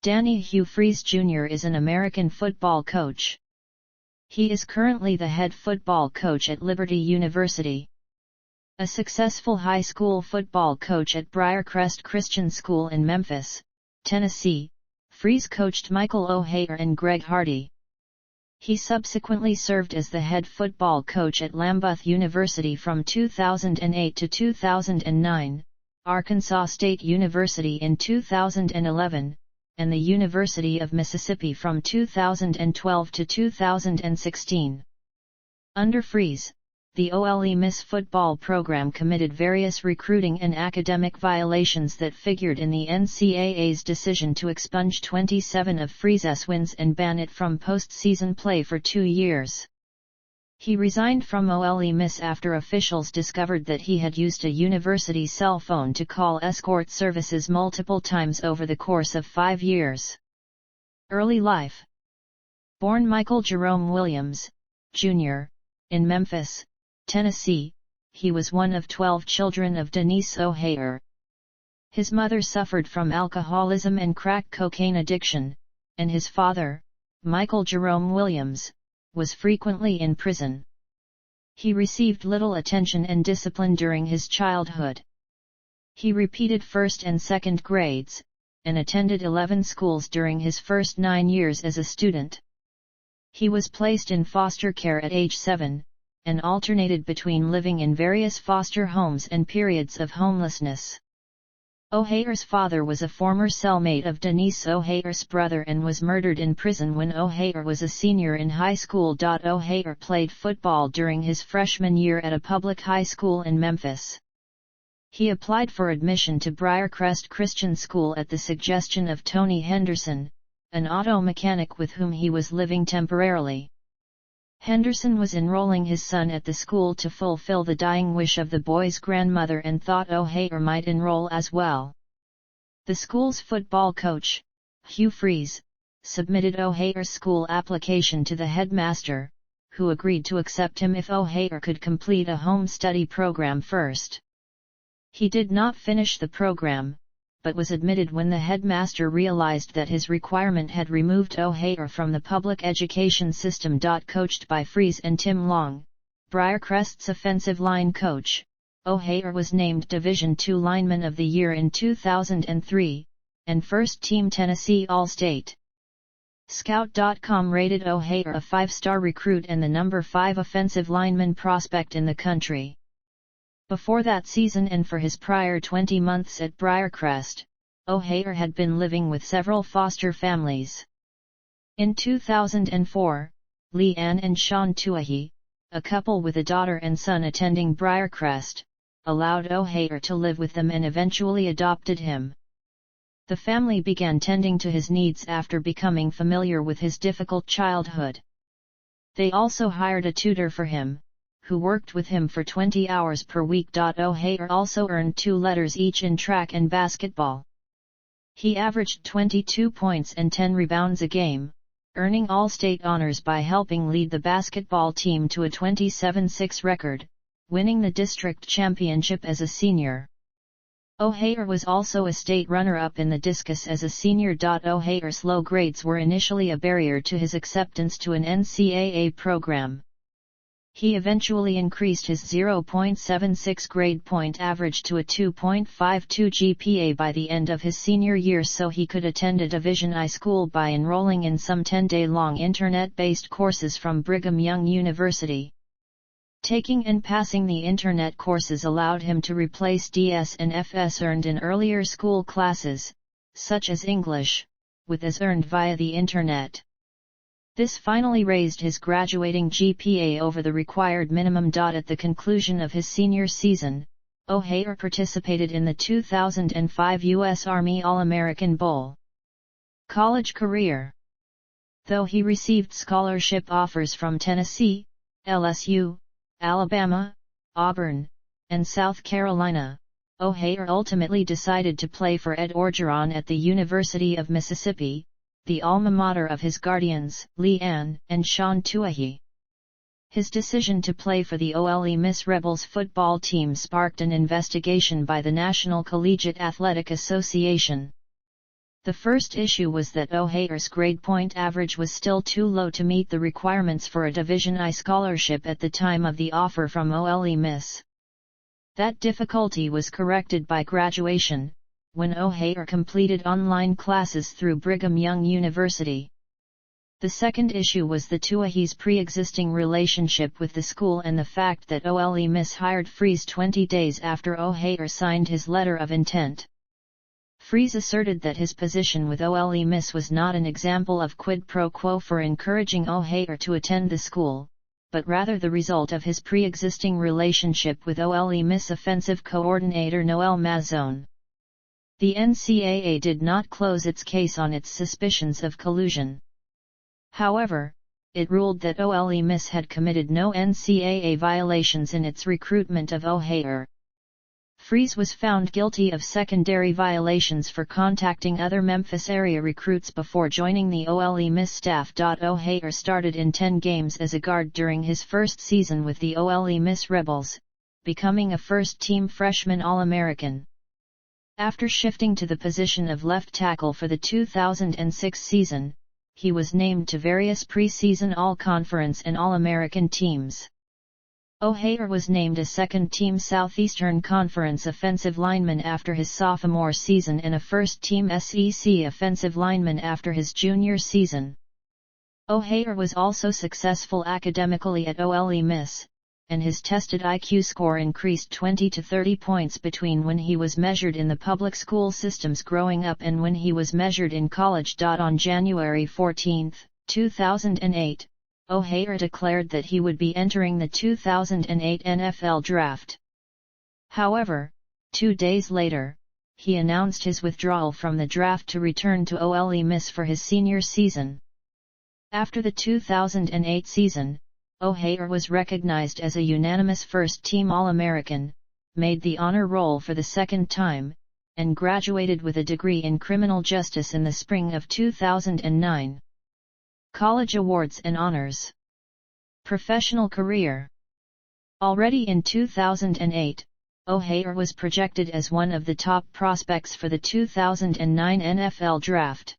Hugh Freeze Jr. is an American football coach. He is currently the head football coach at Liberty University. A successful high school football coach at Briarcrest Christian School in Memphis, Tennessee, Freeze coached Michael Oher and Greg Hardy. He subsequently served as the head football coach at Lambuth University from 2008 to 2009, Arkansas State University in 2011, and the University of Mississippi from 2012 to 2016. Under Freeze, the Ole Miss football program committed various recruiting and academic violations that figured in the NCAA's decision to expunge 27 of Freeze's wins and ban it from postseason play for 2 years. He resigned from Ole Miss after officials discovered that he had used a university cell phone to call escort services multiple times over the course of 5 years. Early life. Born Michael Jerome Williams, Jr., in Memphis, Tennessee, he was one of 12 children of Denise Oher. His mother suffered from alcoholism and crack cocaine addiction, and his father, Michael Jerome Williams, was frequently in prison. He received little attention and discipline during his childhood. He repeated first and second grades, and attended 11 schools during his first 9 years as a student. He was placed in foster care at age 7, and alternated between living in various foster homes and periods of homelessness. Oher's father was a former cellmate of Denise Oher's brother and was murdered in prison when Oher was a senior in high school. Oher played football during his freshman year at a public high school in Memphis. He applied for admission to Briarcrest Christian School at the suggestion of Tony Henderson, an auto mechanic with whom he was living temporarily. Henderson was enrolling his son at the school to fulfill the dying wish of the boy's grandmother and thought Oher might enroll as well. The school's football coach, Hugh Freeze, submitted Oher's school application to the headmaster, who agreed to accept him if Oher could complete a home study program first. He did not finish the program, but was admitted when the headmaster realized that his requirement had removed Oher from the public education system. Coached by Freeze and Tim Long, Briarcrest's offensive line coach, Oher was named Division II Lineman of the Year in 2003, and first-team Tennessee All-State. Scout.com rated Oher a 5-star recruit and the number 5 offensive lineman prospect in the country. Before that season and for his prior 20 months at Briarcrest, Oher had been living with several foster families. In 2004, Leigh Ann and Sean Tuahi, a couple with a daughter and son attending Briarcrest, allowed Oher to live with them and eventually adopted him. The family began tending to his needs after becoming familiar with his difficult childhood. They also hired a tutor for him, who worked with him for 20 hours per week. Oher also earned 2 letters each in track and basketball. He averaged 22 points and 10 rebounds a game, earning All-State honors by helping lead the basketball team to a 27-6 record, winning the district championship as a senior. Oher was also a state runner-up in the discus as a senior. Oher's low grades were initially a barrier to his acceptance to an NCAA program. He eventually increased his 0.76 grade point average to a 2.52 GPA by the end of his senior year so he could attend a Division I school by enrolling in some 10-day-long internet-based courses from Brigham Young University. Taking and passing the internet courses allowed him to replace DS and FS earned in earlier school classes, such as English, with as earned via the internet. This finally raised his graduating GPA over the required minimum. At the conclusion of his senior season, Oher participated in the 2005 U.S. Army All-American Bowl. College career. Though he received scholarship offers from Tennessee, LSU, Alabama, Auburn, and South Carolina, Oher ultimately decided to play for Ed Orgeron at the University of Mississippi, the alma mater of his guardians, Leigh Ann and Sean Tuahi. His decision to play for the Ole Miss Rebels football team sparked an investigation by the National Collegiate Athletic Association. The first issue was that Oher's grade point average was still too low to meet the requirements for a Division I scholarship at the time of the offer from Ole Miss. That difficulty was corrected by graduation, when Oher completed online classes through Brigham Young University. The second issue was the Tuahi's pre-existing relationship with the school and the fact that Ole Miss hired Freeze 20 days after Oher signed his letter of intent. Freeze asserted that his position with Ole Miss was not an example of quid pro quo for encouraging Oher to attend the school, but rather the result of his pre-existing relationship with Ole Miss offensive coordinator Noel Mazzone. The NCAA did not close its case on its suspicions of collusion. However, it ruled that Ole Miss had committed no NCAA violations in its recruitment of Oher. Freeze was found guilty of secondary violations for contacting other Memphis area recruits before joining the Ole Miss staff. Oher started in 10 games as a guard during his first season with the Ole Miss Rebels, becoming a first-team freshman All-American. After shifting to the position of left tackle for the 2006 season, he was named to various preseason All-Conference and All-American teams. Oher was named a second-team Southeastern Conference offensive lineman after his sophomore season and a first-team SEC offensive lineman after his junior season. Oher was also successful academically at Ole Miss, and his tested IQ score increased 20 to 30 points between when he was measured in the public school systems growing up and when he was measured in college. On January 14, 2008, Oher declared that he would be entering the 2008 NFL Draft. However, 2 days later, he announced his withdrawal from the draft to return to Ole Miss for his senior season. After the 2008 season, Oher was recognized as a unanimous first-team All-American, made the honor roll for the second time, and graduated with a degree in criminal justice in the spring of 2009. College awards and honors. Professional career. Already in 2008, Oher was projected as one of the top prospects for the 2009 NFL Draft.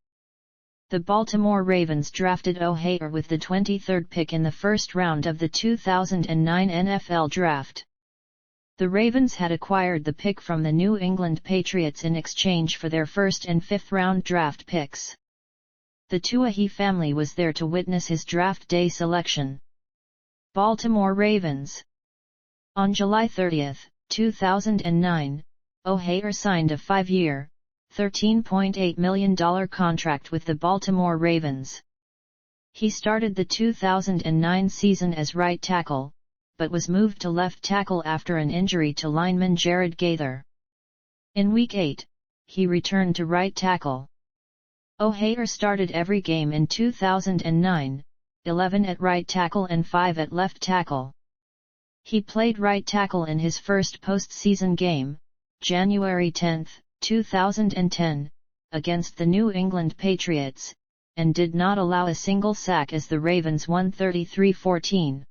The Baltimore Ravens drafted Oher with the 23rd pick in the first round of the 2009 NFL Draft. The Ravens had acquired the pick from the New England Patriots in exchange for their first and fifth round draft picks. The Tuahi family was there to witness his draft day selection. Baltimore Ravens. On July 30, 2009, Oher signed a 5-year, $13.8 million contract with the Baltimore Ravens. He started the 2009 season as right tackle, but was moved to left tackle after an injury to lineman Jared Gaither. In Week 8, he returned to right tackle. Oher started every game in 2009, 11 at right tackle and 5 at left tackle. He played right tackle in his first postseason game, January 10, 2010, against the New England Patriots, and did not allow a single sack as the Ravens won 33-14.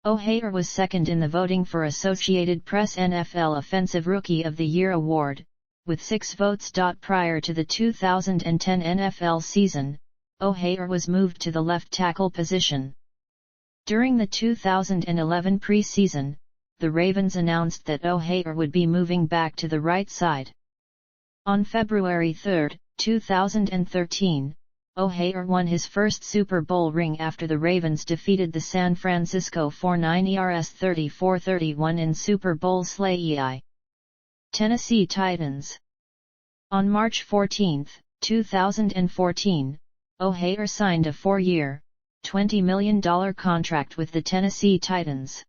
Oher was second in the voting for Associated Press NFL Offensive Rookie of the Year award, with 6 votes. Prior to the 2010 NFL season, Oher was moved to the left tackle position. During the 2011 preseason, the Ravens announced that Oher would be moving back to the right side. On February 3, 2013, Oher won his first Super Bowl ring after the Ravens defeated the San Francisco 49ers 34-31 in Super Bowl SLAI. Tennessee Titans. On March 14, 2014, Oher signed a 4-year, $20 million contract with the Tennessee Titans.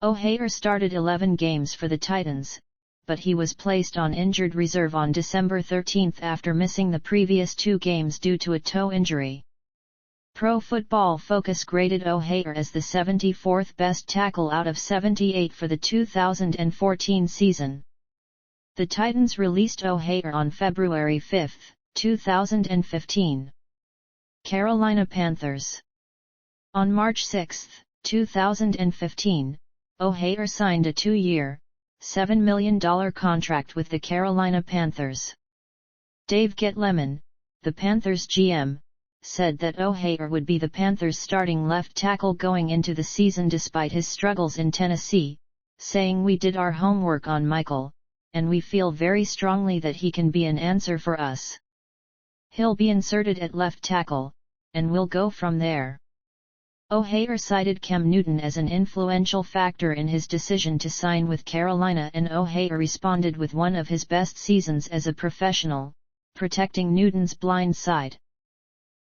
Oher started 11 games for the Titans, but he was placed on injured reserve on December 13 after missing the previous 2 games due to a toe injury. Pro Football Focus graded Oher as the 74th best tackle out of 78 for the 2014 season. The Titans released Oher on February 5, 2015. Carolina Panthers. On March 6, 2015, Oher signed a 2-year, $7 million contract with the Carolina Panthers. Dave Gettleman, the Panthers GM, said that Oher would be the Panthers' starting left tackle going into the season despite his struggles in Tennessee, saying, "We did our homework on Michael, and we feel very strongly that he can be an answer for us. He'll be inserted at left tackle, and we'll go from there." Oher cited Cam Newton as an influential factor in his decision to sign with Carolina, and Oher responded with one of his best seasons as a professional, protecting Newton's blind side.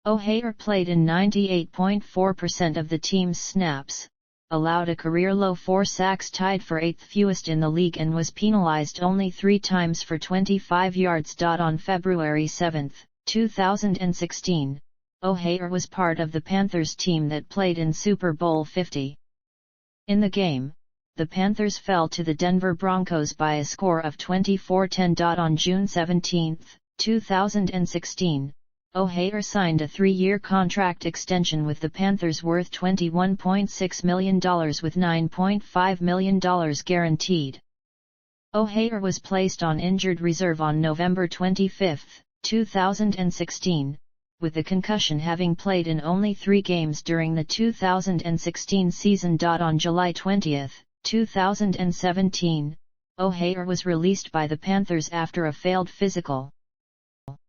Oher played in 98.4% of the team's snaps, allowed a career-low 4 sacks tied for 8th fewest in the league, and was penalized only 3 times for 25 yards. On February 7, 2016, Oher was part of the Panthers team that played in Super Bowl 50. In the game, the Panthers fell to the Denver Broncos by a score of 24-10. On June 17, 2016, Oher signed a 3-year contract extension with the Panthers worth $21.6 million with $9.5 million guaranteed. Oher was placed on injured reserve on November 25, 2016, with the concussion, having played in only 3 games during the 2016 season. On July 20, 2017, Oher was released by the Panthers after a failed physical.